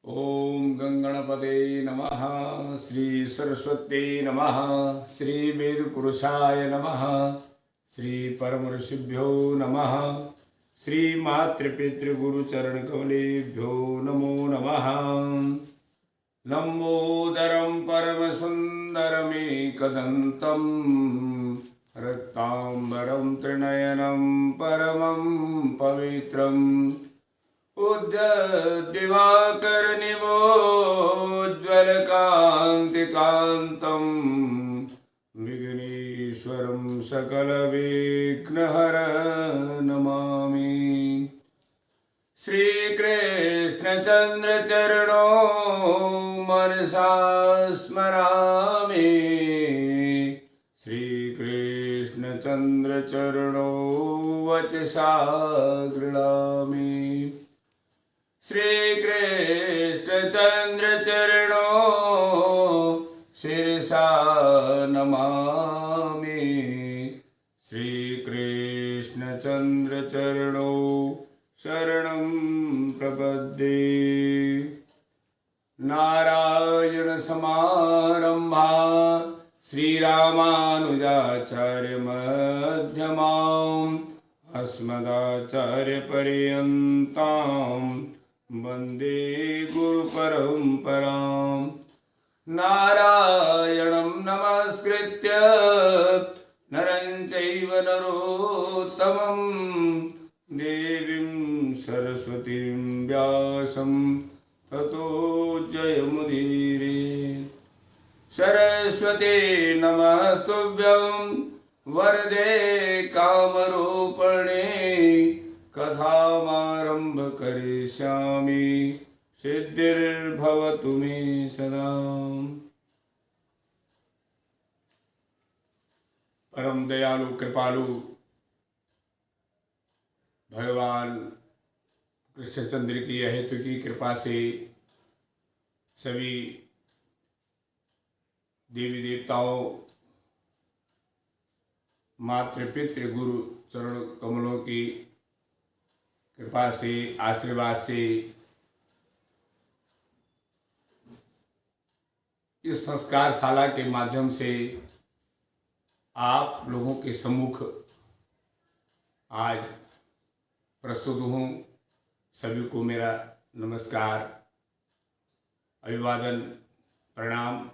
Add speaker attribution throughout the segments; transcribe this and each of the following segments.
Speaker 1: ओम गंगणपते नमः। श्री सरस्वती नमः। श्री वेदपुरुषाय नमः। श्री परम ऋषिभ्यो नमः। श्री मातृपितृगुरुचरणकमलेभ्यो नमो नमः। लंबोदरं परमसुन्दरमेकदन्तं रक्ताम्बरं त्रिनयनं परमं पवित्रम् उद्यद्दिवाकरनिभोज्ज्वलकान्तिकान्तं विघ्नेश्वरं सकलविघ्नहर नमामि। श्रीकृष्णचन्द्रचरणो मनसा स्मरामि। श्रीकृष्णचन्द्रचरणो वचसा गृह्णामि। श्रीकृष्णचन्द्रचरणो शिरसा नमामि। श्रीकृष्णचन्द्रचरणो शरणं प्रपद्ये। नारायणसमारम्भा श्रीरामानुजाचार्यमध्यमाम् अस्मदाचार्यपर्यन्तां वन्दे गुरुपरम्परां। नारायणं नमस्कृत्य नरं चैव नरोत्तमं देवीं सरस्वतीं व्यासं ततो जयमुदीरये। सरस्वती नमस्तुभ्यं वरदे कामरूपिणे। कथामारंभ करिष्यामि सिद्धिर्भवतु मे सदा। परम दयालु कृपालु भगवान कृष्णचंद्र की अहेतु की कृपा से सभी देवी देवताओं, मातृपितृ गुरु चरण कमलों की कृपा से, आशीर्वाद से इस संस्कार शाला के माध्यम से आप लोगों के सम्मुख आज प्रस्तुत हूँ। सभी को मेरा नमस्कार, अभिवादन, प्रणाम।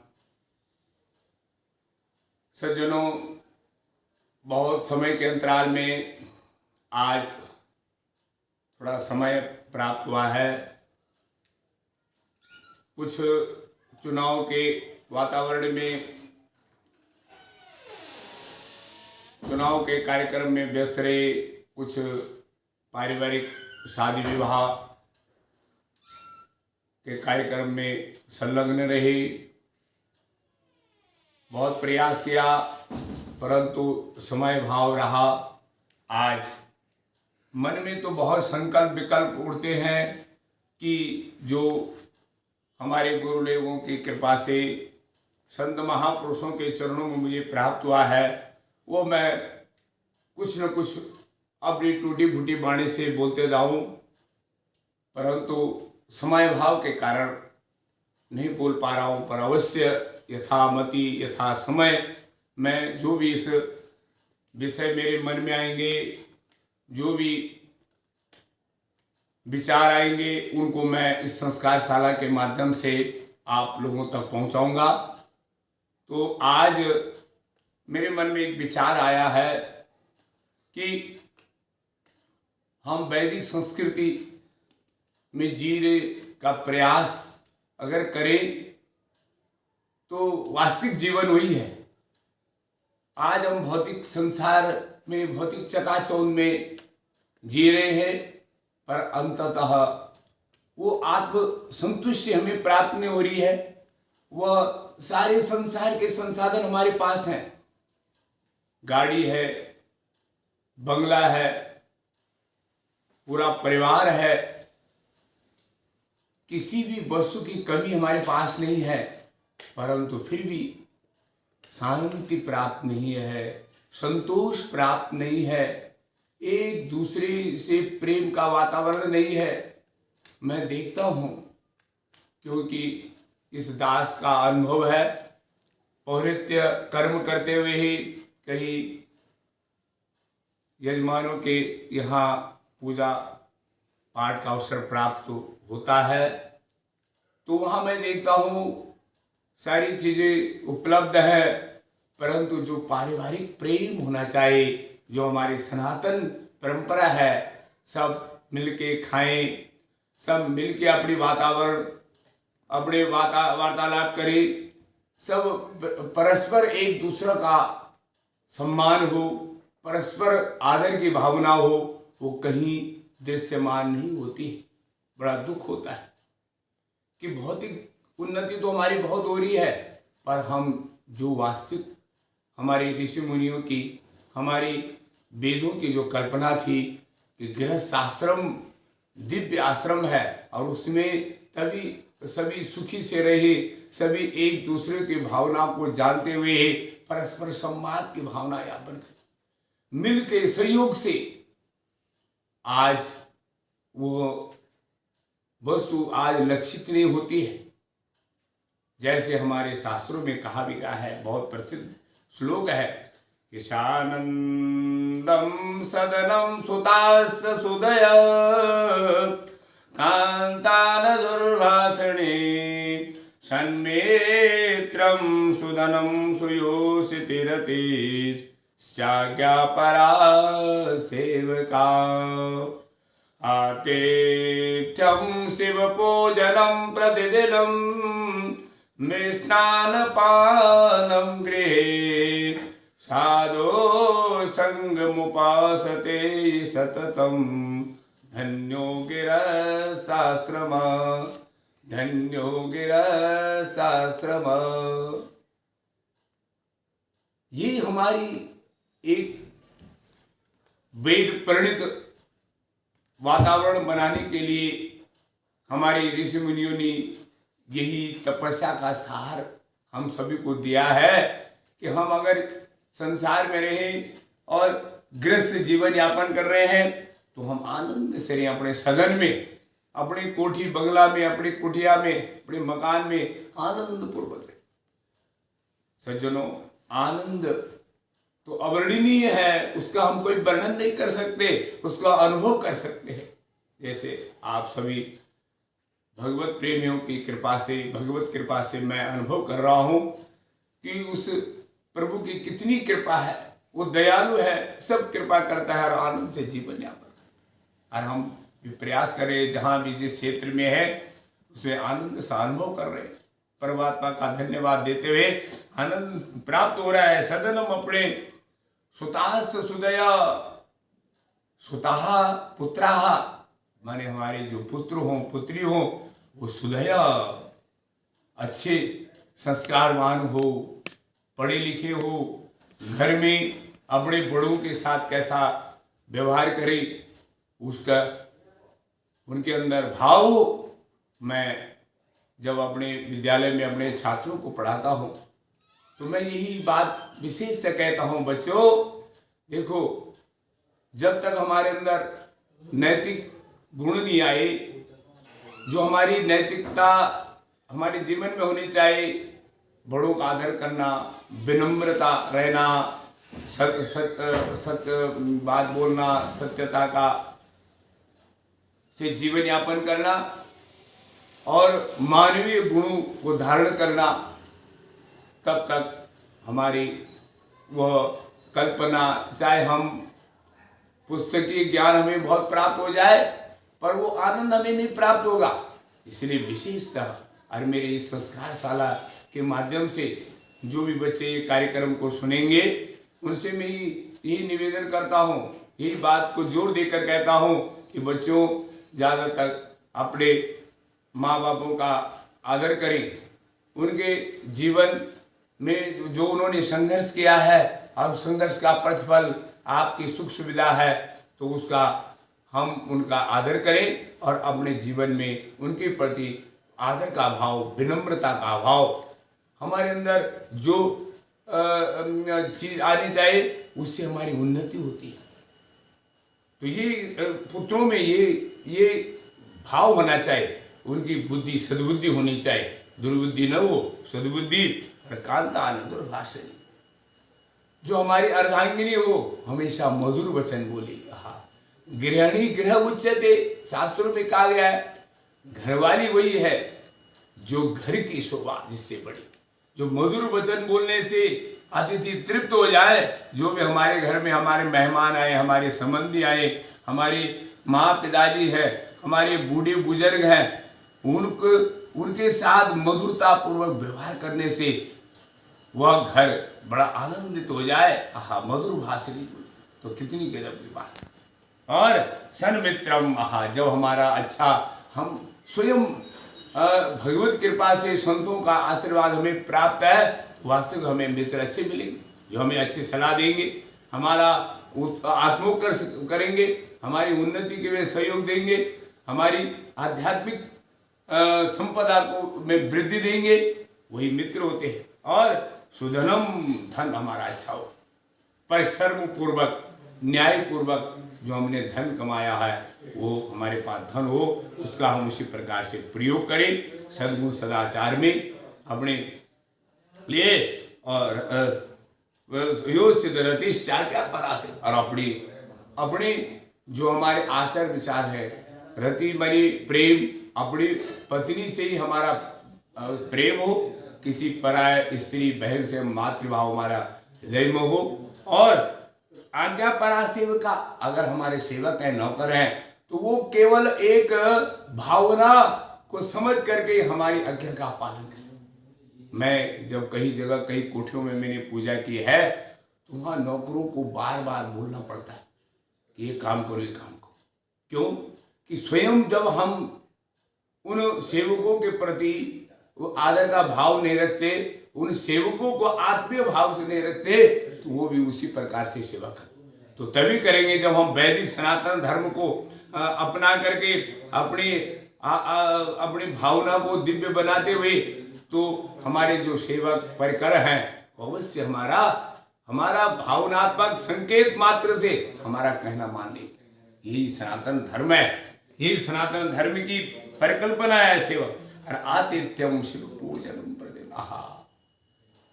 Speaker 1: सज्जनों, बहुत समय के अंतराल में आज थोड़ा समय प्राप्त हुआ है। कुछ चुनाव के वातावरण में, चुनाव के कार्यक्रम में व्यस्त रहे, कुछ पारिवारिक शादी विवाह के कार्यक्रम में संलग्न रहे। बहुत प्रयास किया परंतु समय भाव रहा। आज मन में तो बहुत संकल्प विकल्प उठते हैं कि जो हमारे गुरुदेवों की कृपा से संत महापुरुषों के चरणों में मुझे प्राप्त हुआ है, वो मैं कुछ न कुछ अपनी टूटी फूटी वाणी से बोलते जाऊं, परंतु समय भाव के कारण नहीं बोल पा रहा हूं। पर अवश्य यथामति यथा समय मैं जो भी इस विषय मेरे मन में आएंगे, जो भी विचार आएंगे, उनको मैं इस संस्कार शाला के माध्यम से आप लोगों तक पहुंचाऊंगा। तो आज मेरे मन में एक विचार आया है कि हम वैदिक संस्कृति में जीने का प्रयास अगर करें तो वास्तविक जीवन वही है। आज हम भौतिक संसार में, भौतिक चकाचौंध में जी रहे हैं, पर अंततः वो आत्म संतुष्टि हमें प्राप्त नहीं हो रही है। वह सारे संसार के संसाधन हमारे पास हैं, गाड़ी है, बंगला है, पूरा परिवार है, किसी भी वस्तु की कमी हमारे पास नहीं है, परंतु फिर भी शांति प्राप्त नहीं है, संतोष प्राप्त नहीं है, एक दूसरे से प्रेम का वातावरण नहीं है। मैं देखता हूँ क्योंकि इस दास का अनुभव है, पौरोहित्य कर्म करते हुए ही कहीं यजमानों के यहाँ पूजा पाठ का अवसर प्राप्त होता है, तो वहाँ मैं देखता हूँ सारी चीज़ें उपलब्ध है, परंतु जो पारिवारिक प्रेम होना चाहिए, जो हमारी सनातन परंपरा है, सब मिलके खाएं, सब मिलके अपने वार्तालाप करें, सब परस्पर एक दूसरे का सम्मान हो, परस्पर आदर की भावना हो, वो कहीं दृश्यमान नहीं होती। बड़ा दुख होता है कि भौतिक उन्नति तो हमारी बहुत हो रही है, पर हम जो वास्तविक हमारे ऋषि मुनियों की, हमारी वेदों की जो कल्पना थी कि गृहस्थ आश्रम दिव्य आश्रम है और उसमें तभी सभी सुखी से रहे, सभी एक दूसरे की भावना को जानते हुए परस्पर सम्मान की भावना यापन करें, मिल के सहयोग से आज वो वस्तु आज लक्षित नहीं होती है। जैसे हमारे शास्त्रों में कहा भी गया है, बहुत प्रसिद्ध श्लोक है कि सानंदम सदनम सुतास सुदय कांतान दुर्भाषणे सन्मित्रम सुदनम सुयोषितिरते परा सेवका आतिथ्यं शिवपूजनं प्रतिदिनं मिष्टान्नपानं गृहे साधो संगमुपासते सततं धन्यो गिरशास्त्रमा धन्यो गिरशास्त्रमा। ये हमारी एक वेद प्रणीत वातावरण बनाने के लिए हमारे ऋषि मुनियों ने यही तपस्या का सार हम सभी को दिया है कि हम अगर संसार में रहें और गृहस्थ जीवन यापन कर रहे हैं तो हम आनंद से रहें, अपने सदन में, अपनी कोठी बंगला में, अपनी कुटिया में, अपने मकान में आनंद पूर्वक रहें। सज्जनों, आनंद तो अवर्णनीय है, उसका हम कोई वर्णन नहीं कर सकते, उसका अनुभव कर सकते हैं। जैसे आप सभी भगवत प्रेमियों की कृपा से, भगवत कृपा से मैं अनुभव कर रहा हूँ कि उस प्रभु की कितनी कृपा है, वो दयालु है, सब कृपा करता है और आनंद से जीवन यापन। और हम भी प्रयास करें, जहाँ भी जिस क्षेत्र में है उसे आनंद से अनुभव कर रहे हैं। परमात्मा का धन्यवाद देते हुए आनंद प्राप्त हो रहा है। सदनम अपने सुतास्त सुदया, सुताः पुत्राः माने हमारे जो पुत्र हों पुत्री हों वो सुदया, अच्छे संस्कारवान हो, पढ़े लिखे हो, घर में अपने बड़ों के साथ कैसा व्यवहार करे उसका उनके अंदर भाव हो। मैं जब अपने विद्यालय में अपने छात्रों को पढ़ाता हूँ तो मैं यही बात विशेष से कहता हूँ, बच्चों देखो, जब तक हमारे अंदर नैतिक गुण नहीं आए, जो हमारी नैतिकता हमारे जीवन में होनी चाहिए, बड़ों का आदर करना, विनम्रता रहना, सत्य बात बोलना, सत्यता का से जीवन यापन करना और मानवीय गुणों को धारण करना, तब तक हमारी वह कल्पना, चाहे हम पुस्तकीय ज्ञान हमें बहुत प्राप्त हो जाए पर वो आनंद हमें नहीं प्राप्त होगा। इसलिए विशेषतः और मेरे इस संस्कारशाला के माध्यम से जो भी बच्चे ये कार्यक्रम को सुनेंगे उनसे मैं यही निवेदन करता हूँ, यही बात को जोर देकर कहता हूँ कि बच्चों ज़्यादा तक अपने माँ बापों का आदर करें, उनके जीवन में जो उन्होंने संघर्ष किया है और संघर्ष का प्रतिफल आपकी सुख सुविधा है तो उसका हम उनका आदर करें और अपने जीवन में उनके प्रति आदर का भाव, विनम्रता का भाव, हमारे अंदर जो चीज़ आनी चाहिए उससे हमारी उन्नति होती है। तो ये पुत्रों में ये भाव होना चाहिए, उनकी बुद्धि सद्बुद्धि होनी चाहिए, दुर्बुद्धि न हो, सद्बुद्धि। और कांता न दुर्भाषणी, जो हमारी अर्धांगिनी हो हमेशा मधुर वचन बोली। हाँ, गृहिणी गृह उच्चते, शास्त्रों में कहा गया है घरवाली वही है जो घर की शोभा जिससे बड़ी, जो मधुर वचन बोलने से अतिथि तृप्त हो जाए। जो भी हमारे घर में हमारे मेहमान आए, हमारे संबंधी आए, हमारे माँ पिताजी है, हमारे बूढ़े बुजुर्ग हैं, उनके साथ मधुरता पूर्वक व्यवहार करने से वह घर बड़ा आनंदित हो जाए। आहा, मधुर भाषणी तो कितनी गजब की बात है। और सन्मित्रम, आहा, जब हमारा अच्छा, हम स्वयं भगवत कृपा से संतों का आशीर्वाद हमें प्राप्त है, वास्तविक हमें मित्र अच्छे मिलेंगे जो हमें अच्छी सलाह देंगे, हमारा आत्मोत्कर्ष करेंगे, हमारी उन्नति के लिए सहयोग देंगे, हमारी आध्यात्मिक संपदा को में वृद्धि देंगे, वही मित्र होते हैं। और सुधनम, धन हमारा अच्छा हो, परिश्रम पूर्वक न्याय पूर्वक जो हमने धन कमाया है वो हमारे पास धन हो, उसका हम उसी प्रकार से प्रयोग करें सद्गुण सदाचार में अपने लिए। और यो सिद्धरति क्या पराते, और अपनी जो हमारे आचार विचार है, रति मनी प्रेम, अपनी पत्नी से ही हमारा प्रेम हो, किसी पराय स्त्री बहन से मातृभाव हमारा हृदय में हो। और आज्ञा परा सेवका, अगर हमारे सेवक है, नौकर हैं, तो वो केवल एक भावना को समझ करके हमारी आज्ञा का पालन करें। मैं जब कई जगह कई कोठियों में मैंने पूजा की है तो वहाँ नौकरों को बार बार बोलना पड़ता है कि ये काम करो, ये काम करो। क्यों कि स्वयं जब हम उन सेवकों के प्रति वो आदर का भाव नहीं रखते, उन सेवकों को आत्मीय भाव से नहीं रखते, तो वो भी उसी प्रकार से सेवा करते। तो तभी करेंगे जब हम वैदिक सनातन धर्म को अपना करके अपनी भावना को दिव्य बनाते हुए, तो हमारे जो सेवक परिकर हैं अवश्य हमारा भावनात्मक संकेत मात्र से हमारा कहना मान ले। यही सनातन धर्म है, यही सनातन धर्म की परिकल्पना है सेवक। और आतिथ्यम शिव पूजनम प्रतिदिन, आहा,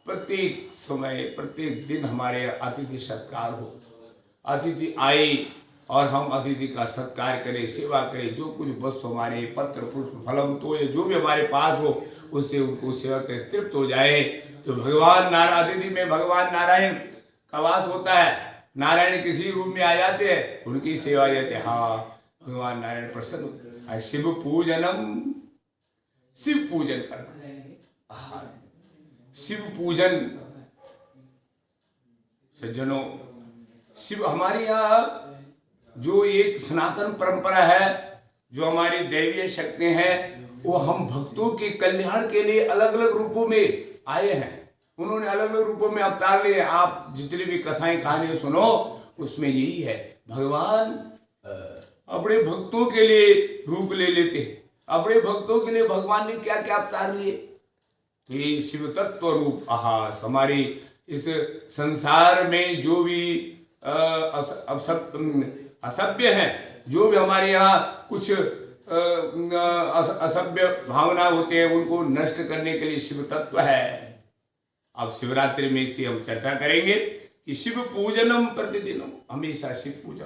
Speaker 1: प्रत्येक समय प्रत्येक दिन हमारे अतिथि सत्कार हो, अतिथि आए और हम अतिथि का सत्कार करें, सेवा करें, जो कुछ वस्तु हमारे पत्र पुष्प फलम तो ये जो भी हमारे पास हो उससे उनको सेवा करें, तृप्त हो जाए। तो भगवान नारायण, अतिथि में भगवान नारायण का वास होता है। नारायण किसी रूप में आ जाते हैं, उनकी सेवा जाते हैं। हाँ, भगवान नारायण प्रसन्न होते। शिव पूजनम, शिव पूजन करना, शिव पूजन सज्जनों, शिव हमारे यहाँ जो एक सनातन परंपरा है, जो हमारी दैवीय शक्ति हैं, वो हम भक्तों के कल्याण के लिए अलग अलग रूपों में आए हैं। उन्होंने अलग अलग रूपों में अवतार लिए। आप जितनी भी कथाएं कहानियां सुनो उसमें यही है, भगवान अपने भक्तों के लिए रूप ले लेते हैं। अपने भक्तों के लिए भगवान ने क्या क्या अवतार लिए, तो ये शिव तत्व रूप, आहा, हमारी इस संसार में जो भी असभ्य हैं, जो भी हमारे यहाँ कुछ असभ्य भावना होते हैं, उनको नष्ट करने के लिए शिव तत्व है। अब शिवरात्रि में इसकी हम चर्चा करेंगे कि शिव पूजनम प्रतिदिनम, हमेशा शिव पूजन